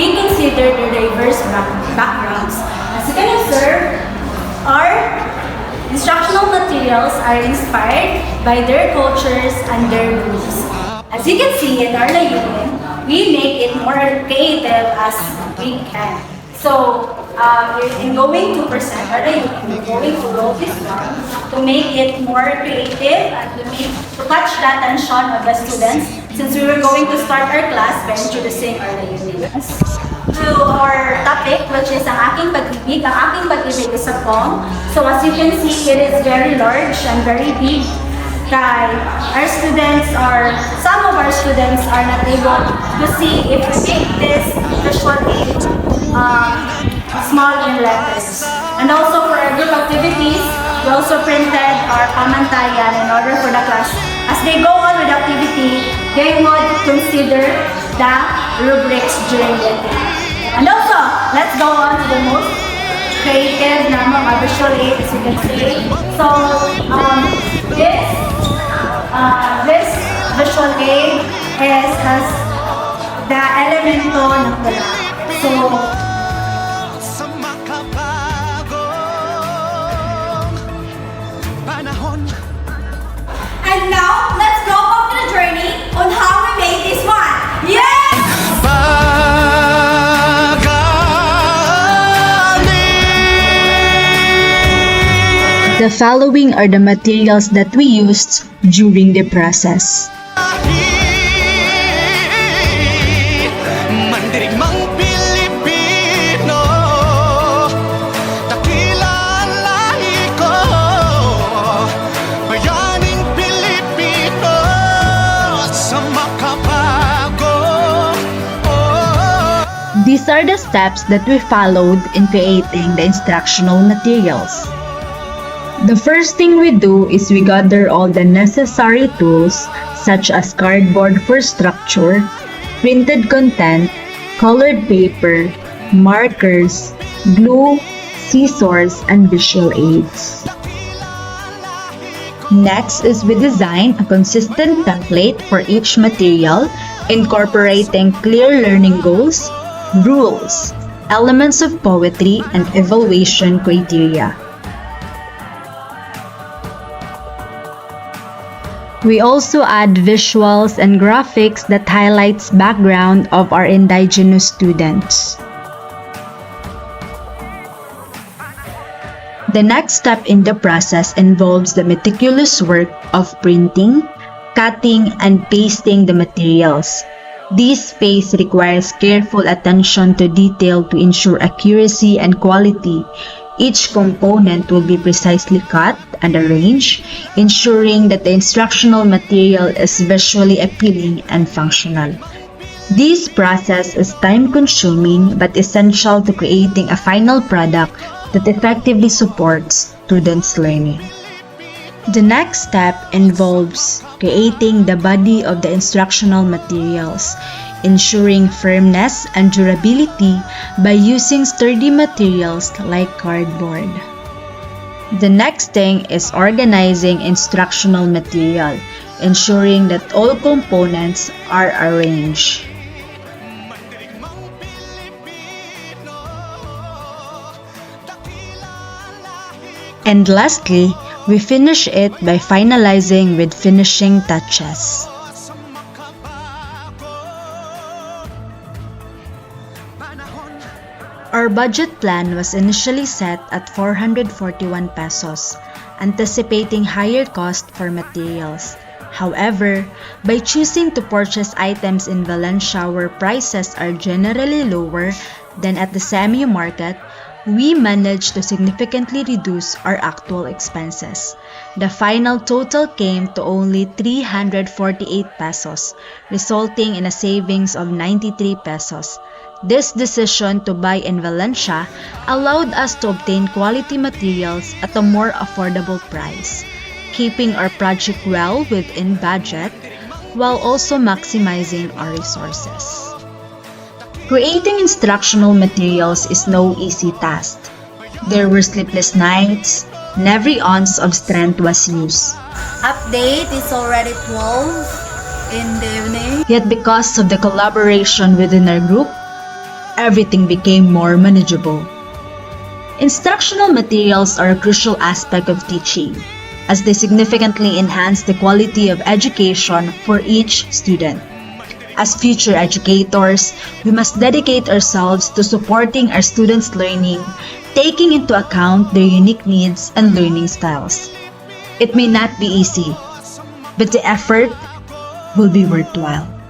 we consider their diverse backgrounds. As you can observe, our instructional materials are inspired by their cultures and their beliefs. As you can see in our layunin, we make it more creative as we can. So, in going to present our layunin, we're going to roll this one to make it more creative and to catch the attention of the students, since we were going to start our class by introducing our layunin. To our topic, which is ang aking pag-ibig. Ang aking pag-ibig is a poem. So as you can see, it is very large and very big. Kaya our students or some of our students are not able to see if we make this visual aid small in letters. And also for our group activities, we also printed our pamantayan in order for the class. As they go on with the activity, they would consider the rubrics during the activity. And also, let's go on to the most creative na mga visual aid, as you can see. So, this visual aid has the elemento ng tula. So, and now, let's go on to the journey on how we made this one. Yes! The following are the materials that we used during the process. These are the steps that we followed in creating the instructional materials. The first thing we do is we gather all the necessary tools such as cardboard for structure, printed content, colored paper, markers, glue, scissors, and visual aids. Next is we design a consistent template for each material, incorporating clear learning goals, rules, elements of poetry, and evaluation criteria. We also add visuals and graphics that highlights background of our indigenous students. The next step in the process involves the meticulous work of printing, cutting, and pasting the materials. This phase requires careful attention to detail to ensure accuracy and quality. Each component will be precisely cut and arranged, ensuring that the instructional material is visually appealing and functional. This process is time-consuming but essential to creating a final product that effectively supports students' learning. The next step involves creating the body of the instructional materials, ensuring firmness and durability by using sturdy materials like cardboard. The next thing is organizing instructional material, ensuring that all components are arranged. And lastly, we finish it by finalizing with finishing touches. Our budget plan was initially set at 441 pesos, anticipating higher cost for materials. However, by choosing to purchase items in Valencia where prices are generally lower than at the SEMU market, we managed to significantly reduce our actual expenses. The final total came to only 348 pesos, resulting in a savings of 93 pesos. This decision to buy in Valencia allowed us to obtain quality materials at a more affordable price, keeping our project well within budget while also maximizing our resources. Creating instructional materials is no easy task. There were sleepless nights, and every ounce of strength was used. Update is already 12 in the evening. Yet because of the collaboration within our group, everything became more manageable. Instructional materials are a crucial aspect of teaching, as they significantly enhance the quality of education for each student. As future educators, we must dedicate ourselves to supporting our students' learning, taking into account their unique needs and learning styles. It may not be easy, but the effort will be worthwhile.